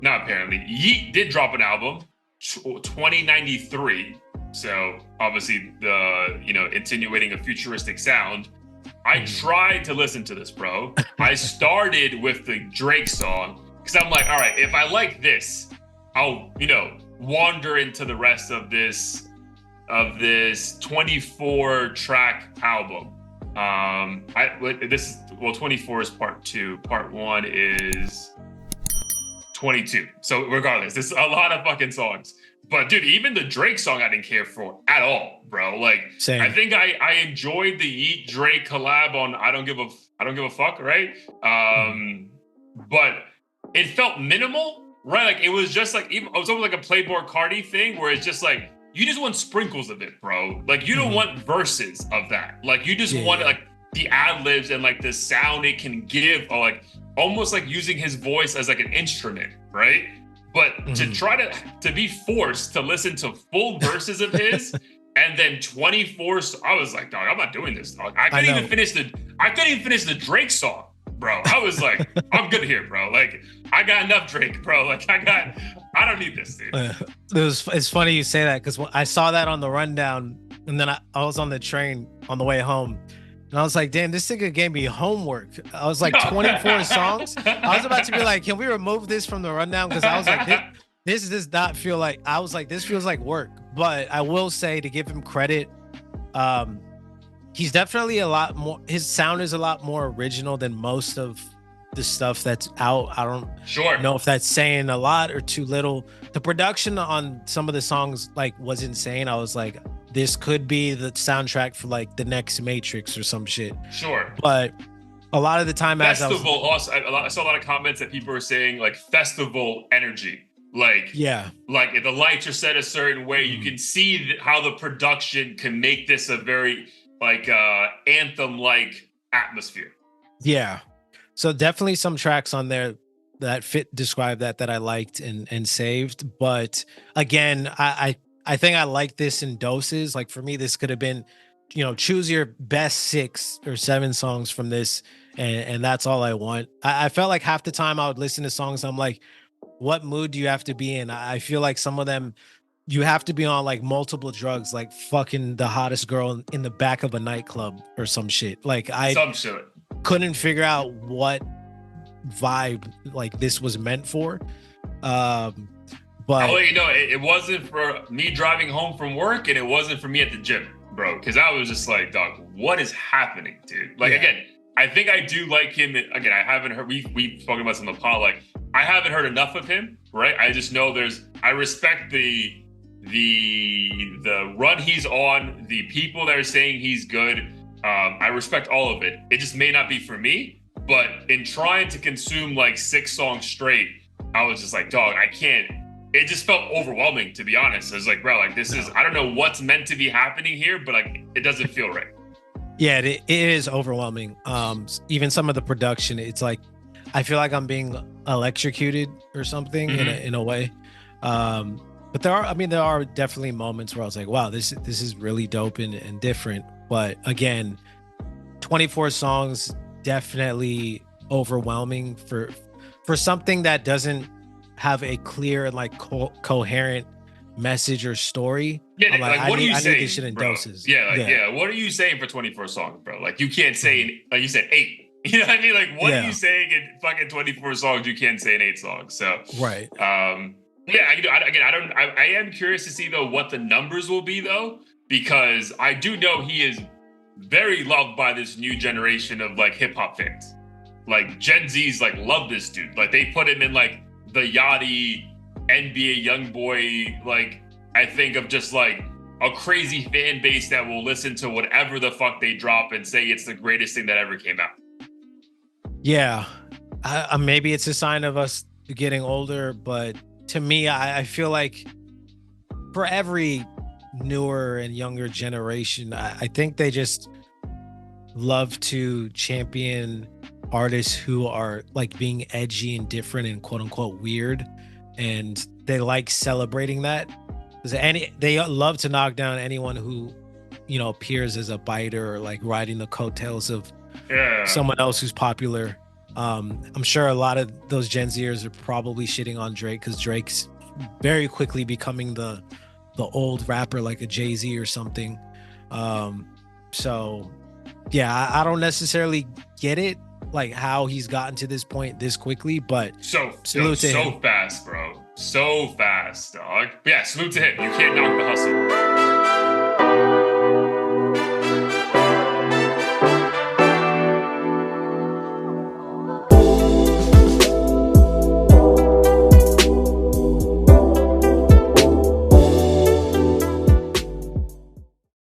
not apparently, Yeat did drop an album, 2093. So obviously the, insinuating a futuristic sound. I tried to listen to this, bro. I started with the Drake song because I'm like, all right, if I like this, I'll, wander into the rest of this 24 track album. 24 is part 2. Part 1 is 22. So regardless, this is a lot of fucking songs. But dude, even the Drake song I didn't care for at all, bro. Like, same. I think I enjoyed the Yeat Drake collab on I don't give a fuck, right? But it felt minimal, right? Like it was just like it was almost like a Playboy Cardi thing where it's just like you just want sprinkles of it, bro. Like you don't want verses of that. Like you just want like the ad libs and like the sound it can give, or like almost like using his voice as like an instrument, right? But to try to be forced to listen to full verses of his and then 24, I was like, dog, I'm not doing this, dog. I couldn't even finish the Drake song, bro. I was like, I'm good here, bro. Like, I got enough Drake, bro. Like, I don't need this, dude. It's funny you say that because I saw that on the rundown, and then I was on the train on the way home. And I was like, damn, this nigga gave me homework. I was like, 24 songs. I was about to be like, can we remove this from the rundown? Because I was like, this does not feel like, I was like, this feels like work. But I will say, to give him credit, he's definitely a lot more, his sound is a lot more original than most of the stuff that's out. I don't know if that's saying a lot or too little. The production on some of the songs like was insane. I was like, this could be the soundtrack for like the next Matrix or some shit. Sure. But a lot of the time, I saw a lot of comments that people were saying like festival energy. Like, like if the lights are set a certain way, you can see how the production can make this a very like anthem-like atmosphere. Yeah. So definitely some tracks on there that describe that I liked and saved. But again, I think I like this in doses. Like for me, this could have been, choose your best 6 or 7 songs from this. And that's all I want. I felt like half the time I would listen to songs, I'm like, what mood do you have to be in? I feel like some of them, you have to be on like multiple drugs, like fucking the hottest girl in the back of a nightclub or some shit. Like couldn't figure out what vibe like this was meant for. But I'll let you know, it wasn't for me driving home from work, and it wasn't for me at the gym, bro. Because I was just like, dog, what is happening, dude? Like, again, I think I do like him. Again, I haven't heard, we've spoken about this on the pod. Like, I haven't heard enough of him, right? I just know I respect the run he's on, the people that are saying he's good. I respect all of it. It just may not be for me, but in trying to consume like 6 songs straight, I was just like, dog, I can't. It just felt overwhelming, to be honest. I was like, bro, like this is, I don't know what's meant to be happening here, but like it doesn't feel right. Yeah, it is overwhelming. Even some of the production, it's like, I feel like I'm being electrocuted or something in a way. But there are definitely moments where I was like, wow, this is really dope and different. But again, 24 songs, definitely overwhelming for something that doesn't have a clear and like coherent message or story. Yeah, like what are you saying? I need this shit in doses. Yeah, what are you saying for 24 songs, bro? Like you can't say, like you said, 8. You know what I mean? Like what are you saying in fucking 24 songs you can't say in 8 songs? So right. I am curious to see though what the numbers will be though, because I do know he is very loved by this new generation of like hip hop fans. Like Gen Z's like love this dude. Like they put him in like the Yachty NBA YoungBoy, like I think of just like a crazy fan base that will listen to whatever the fuck they drop and say it's the greatest thing that ever came out. Yeah, maybe it's a sign of us getting older, but to me, I feel like for every newer and younger generation, I think they just love to champion artists who are like being edgy and different and quote unquote weird, and they like celebrating that. They love to knock down anyone who, appears as a biter or like riding the coattails of someone else who's popular. I'm sure a lot of those Gen Zers are probably shitting on Drake because Drake's very quickly becoming the old rapper like a Jay-Z or something. Um, so yeah, I don't necessarily get it, like how he's gotten to this point this quickly, but salute to him. So fast, bro. So fast, dog. But yeah, salute to him. You can't knock the hustle.